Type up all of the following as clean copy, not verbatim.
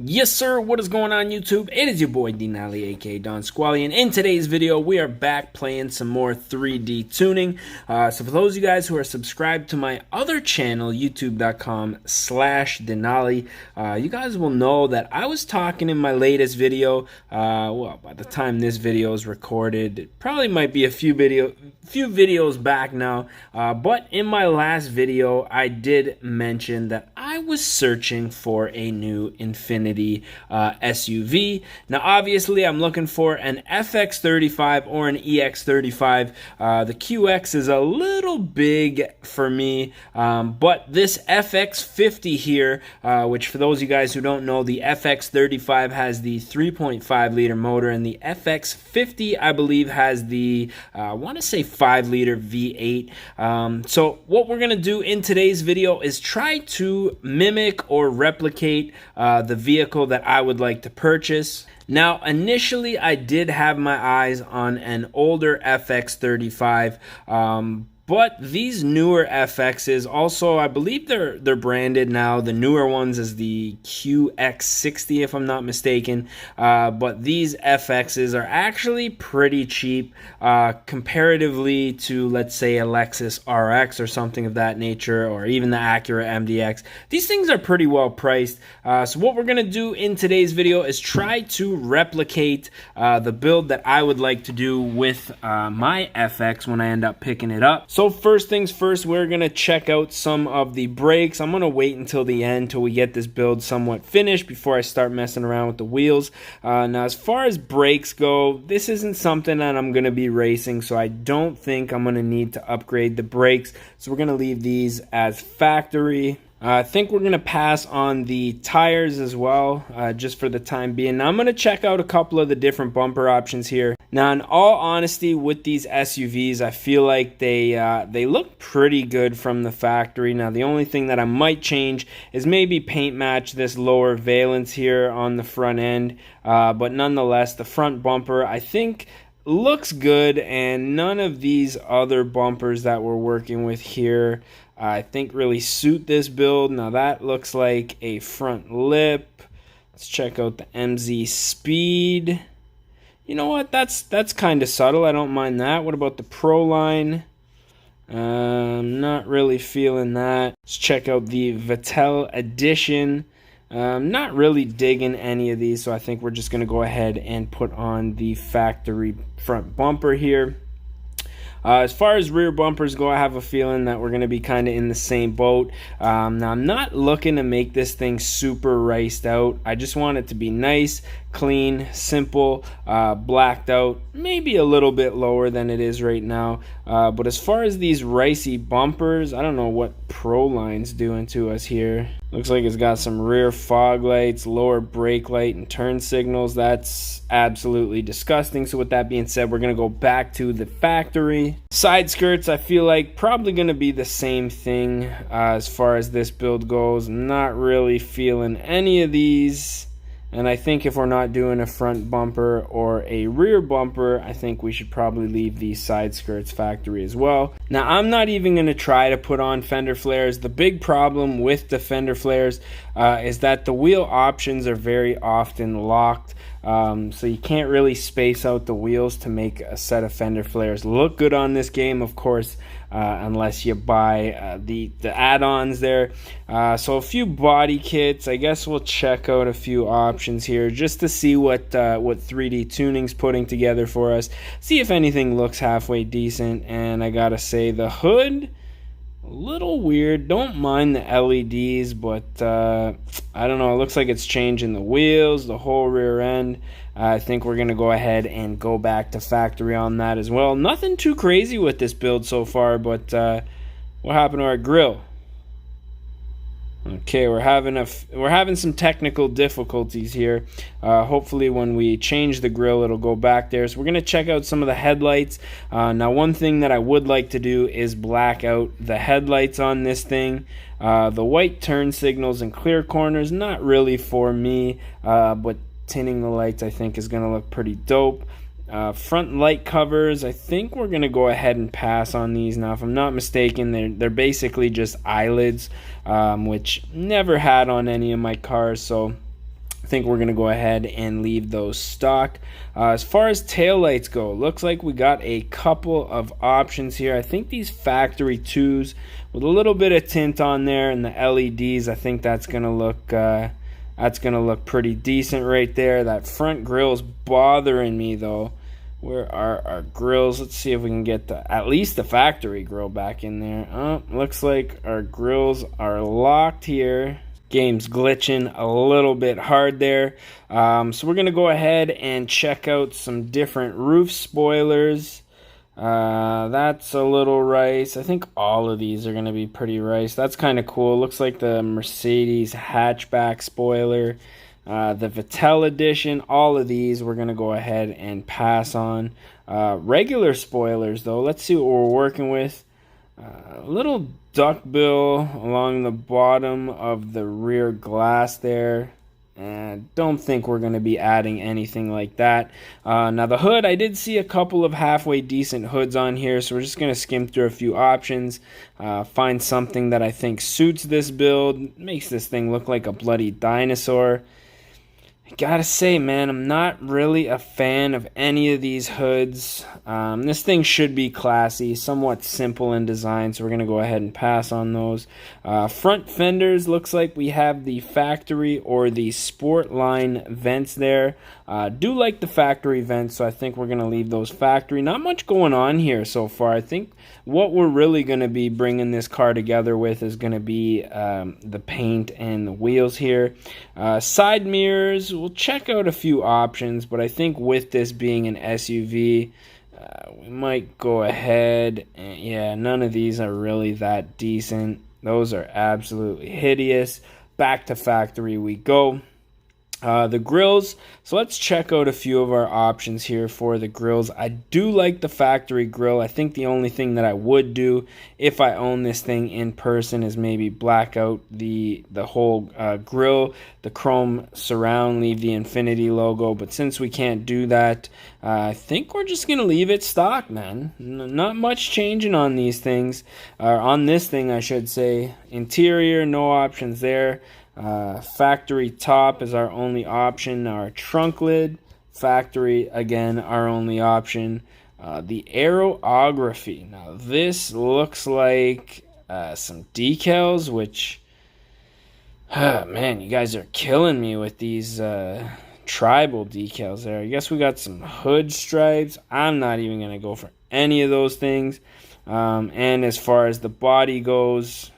Yes sir, what is going on YouTube? It is your boy Denali aka Don Squally, and in today's video we are back playing some more 3D tuning. So for those of you guys who are subscribed to my other channel, youtube.com/Denali, you guys will know that I was talking in my latest video, well, by the time this video is recorded, it probably might be a few videos back now, but in my last video I did mention that I was searching for a new Infiniti SUV. Now obviously I'm looking for an FX35 or an EX35. The QX is a little big for me, but this FX50 here, which for those of you guys who don't know, the FX35 has the 3.5 liter motor, and the FX50 I believe has the I want to say 5 liter V8. So what we're gonna do in today's video is try to mimic or replicate the vehicle that I would like to purchase. Now initially I did have my eyes on an older FX35, but these newer FXs also, I believe they're branded now. The newer ones is the QX60 if I'm not mistaken, but these FXs are actually pretty cheap comparatively to, let's say, a Lexus RX or something of that nature, or even the Acura MDX. These things are pretty well priced. So what we're gonna do in today's video is try to replicate the build that I would like to do with my FX when I end up picking it up. So first things first, we're going to check out some of the brakes. I'm going to wait until the end till we get this build somewhat finished before I start messing around with the wheels. Now as far as brakes go, this isn't something that I'm going to be racing, so I don't think I'm going to need to upgrade the brakes. So we're going to leave these as factory. I think we're going to pass on the tires as well, just for the time being. Now I'm going to check out a couple of the different bumper options here. Now in all honesty, with these SUVs, I feel like they look pretty good from the factory. Now the only thing that I might change is maybe paint match this lower valence here on the front end. But nonetheless, the front bumper I think looks good, and none of these other bumpers that we're working with here I think really suit this build. Now that looks like a front lip. Let's check out the MZ Speed. You know what? That's kind of subtle. I don't mind that. What about the Pro line? Not really feeling that. Let's check out the Vettel Edition. Not really digging any of these, so I think we're just going to go ahead and put on the factory front bumper here. As far as rear bumpers go, I have a feeling that we're going to be kind of in the same boat. Now, I'm not looking to make this thing super riced out. I just want it to be nice, clean, simple, blacked out, maybe a little bit lower than it is right now. But as far as these ricey bumpers, I don't know what Pro line's doing to us here. Looks like it's got some rear fog lights, lower brake light, and turn signals. That's absolutely disgusting. So with that being said, we're going to go back to the factory. Side skirts, I feel like probably going to be the same thing as far as this build goes. Not really feeling any of these. And I think if we're not doing a front bumper or a rear bumper, I think we should probably leave these side skirts factory as well. Now, I'm not even going to try to put on Fender Flares. The big problem with the Fender Flares is that the wheel options are very often locked. So you can't really space out the wheels to make a set of Fender Flares look good on this game, of course, unless you buy the add-ons there. So a few body kits. I guess we'll check out a few options here just to see what 3D Tuning's putting together for us. See if anything looks halfway decent. And I gotta say, the hood, a little weird. Don't mind the LEDs, but I don't know. It looks like it's changing the wheels, the whole rear end. I think we're going to go ahead and go back to factory on that as well. Nothing too crazy with this build so far, but what happened to our grill? Okay, we're having some technical difficulties here. Hopefully when we change the grill, it'll go back there. So we're going to check out some of the headlights. Now, one thing that I would like to do is black out the headlights on this thing. The white turn signals and clear corners, not really for me, but tinting the lights I think is going to look pretty dope. Front light covers, I think we're going to go ahead and pass on these. Now, if I'm not mistaken, they're basically just eyelids, which never had on any of my cars, so think we're gonna go ahead and leave those stock. As far as taillights go, looks like we got a couple of options here. I think these factory 2s with a little bit of tint on there and the LEDs, I think that's gonna look pretty decent right there. That front grille's bothering me though. Where are our grills? Let's see if we can get at least the factory grill back in there. Oh, looks like our grills are locked here. Game's glitching a little bit hard there. So we're gonna go ahead and check out some different roof spoilers. That's a little rice. I think all of these are gonna be pretty rice. That's kind of cool. Looks like the Mercedes hatchback spoiler. The Vettel edition, all of these we're going to go ahead and pass on. Regular spoilers though, let's see what we're working with. A little duckbill along the bottom of the rear glass there. And don't think we're going to be adding anything like that. Now the hood, I did see a couple of halfway decent hoods on here, so we're just going to skim through a few options, find something that I think suits this build, makes this thing look like a bloody dinosaur. I gotta say, man, I'm not really a fan of any of these hoods. This thing should be classy, somewhat simple in design, so we're going to go ahead and pass on those. Front fenders, looks like we have the factory or the sport line vents there. Do like the factory vents, so I think we're going to leave those factory. Not much going on here so far. I think what we're really going to be bringing this car together with is going to be the paint and the wheels here. Side mirrors, we'll check out a few options, but I think with this being an SUV, we might go ahead and, yeah, none of these are really that decent. Those are absolutely hideous. Back to factory we go. The grills, so let's check out a few of our options here for the grills. I do like the factory grill. I think the only thing that I would do if I own this thing in person is maybe black out the whole grill, the chrome surround, leave the Infiniti logo. But since we can't do that, I think we're just gonna leave it stock, man. Not much changing on these things, on this thing I should say. Interior, no options there. Factory top is our only option. Our trunk lid, factory, again, our only option. The aerography. Now, this looks like some decals, which, man, you guys are killing me with these tribal decals there. I guess we got some hood stripes. I'm not even going to go for any of those things. And as far as the body goes,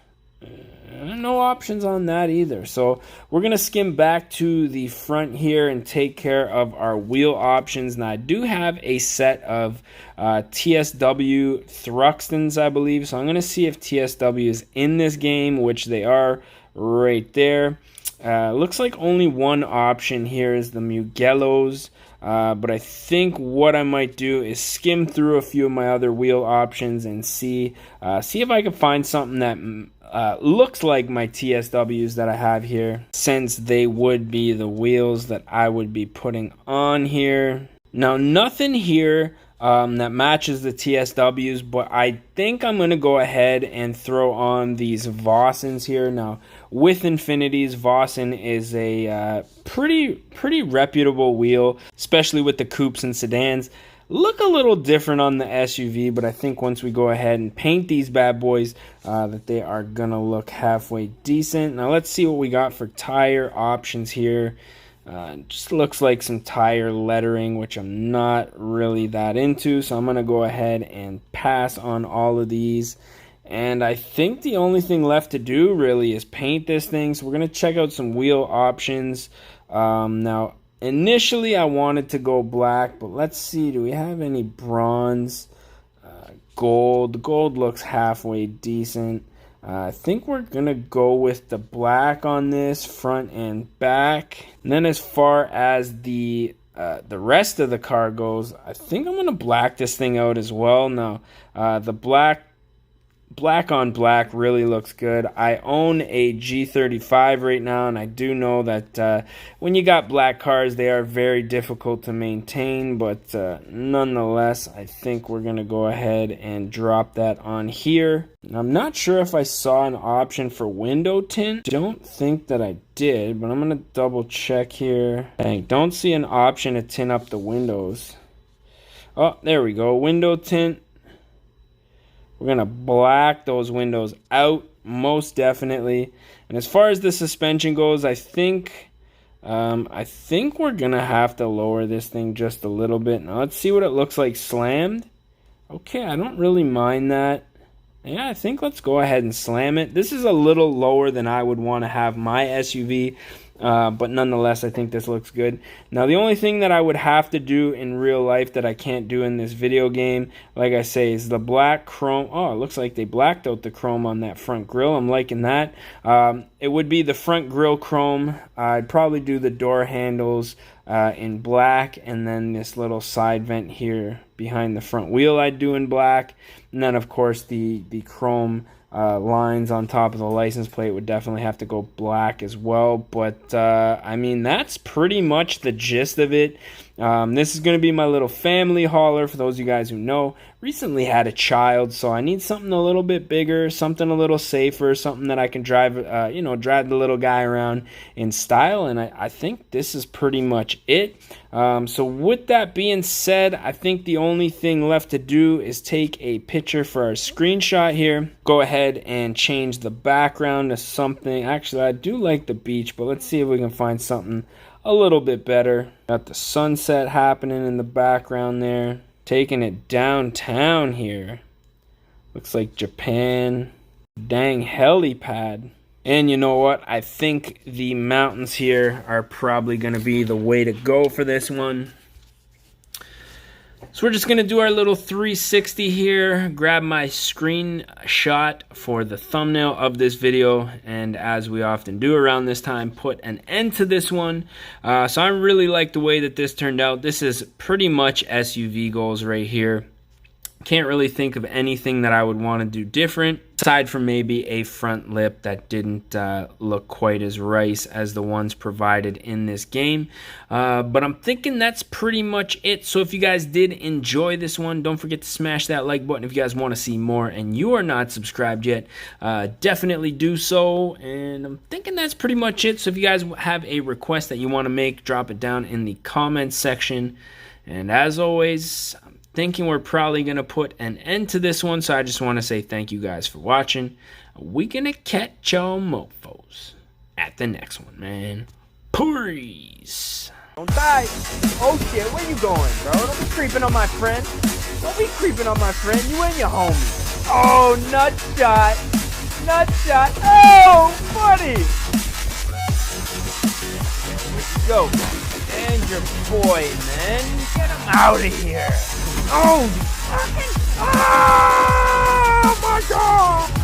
no options on that either. So we're going to skim back to the front here and take care of our wheel options. Now I do have a set of TSW Thruxtons, I believe. So I'm going to see if TSW is in this game, which they are right there. Looks like only one option here is the Mugellos. But I think what I might do is skim through a few of my other wheel options and see if I can find something that looks like my TSWs that I have here, since they would be the wheels that I would be putting on here. Now, nothing here that matches the TSWs, but I think I'm going to go ahead and throw on these Vossens here. Now, with Infinitis, Vossen is a pretty reputable wheel, especially with the coupes and sedans. Look a little different on the SUV, but I think once we go ahead and paint these bad boys, that they are gonna look halfway decent. Now let's see what we got for tire options here. Just looks like some tire lettering, which I'm not really that into, so I'm gonna go ahead and pass on all of these. And I think the only thing left to do really is paint this thing. So we're gonna check out some wheel options. Now, initially, I wanted to go black, but let's see. Do we have any bronze? Gold. Gold looks halfway decent. I think we're going to go with the black on this, front and back. And then as far as the rest of the car goes, I think I'm going to black this thing out as well. Now, the black black on black really looks good. I own a G35 right now, and I do know that when you got black cars, they are very difficult to maintain, but nonetheless, I think we're going to go ahead and drop that on here. I'm not sure if I saw an option for window tint. Don't think that I did, but I'm going to double check here. I don't see an option to tint up the windows. Oh, there we go. Window tint. We're going to black those windows out, most definitely. And as far as the suspension goes, I think we're going to have to lower this thing just a little bit. Now, let's see what it looks like slammed. Okay, I don't really mind that. Yeah, I think let's go ahead and slam it. This is a little lower than I would want to have my SUV. But nonetheless, I think this looks good. Now, the only thing that I would have to do in real life that I can't do in this video game, like I say, is the black chrome. Oh, it looks like they blacked out the chrome on that front grille. I'm liking that. It would be the front grille chrome. I'd probably do the door handles in black, and then this little side vent here behind the front wheel I'd do in black. And then, of course, the chrome lines on top of the license plate would definitely have to go black as well. But I mean, that's pretty much the gist of it. This is going to be my little family hauler. For those of you guys who know, recently had a child, so I need something a little bit bigger, something a little safer, something that I can drive drive the little guy around in style. And I think this is pretty much it. So with that being said, I think the only thing left to do is take a picture for our screenshot here. Go ahead and change the background to something. Actually, I do like the beach, but let's see if we can find something a little bit better. Got the sunset happening in the background there. Taking it downtown here. Looks like Japan. Dang helipad. And you know what? I think the mountains here are probably going to be the way to go for this one. So we're just going to do our little 360 here, grab my screenshot for the thumbnail of this video, and as we often do around this time, put an end to this one. So I really like the way that this turned out. This is pretty much SUV goals right here. Can't really think of anything that I would want to do different, aside from maybe a front lip that didn't look quite as nice as the ones provided in this game. But I'm thinking that's pretty much it. So if you guys did enjoy this one, don't forget to smash that like button. If you guys want to see more and you are not subscribed yet, definitely do so. And I'm thinking that's pretty much it. So if you guys have a request that you want to make, drop it down in the comments section. And as always, thinking we're probably going to put an end to this one, so I just want to say thank you guys for watching. We're going to catch y'all mofos at the next one, man. Peace. Don't die. Oh shit, where you going, bro? Don't be creeping on my friend. Don't be creeping on my friend. You and your homie. Oh, nut shot. Nut shot. Oh, buddy. Go. And your boy, man. Get him out of here. Oh, fucking. Oh, my God.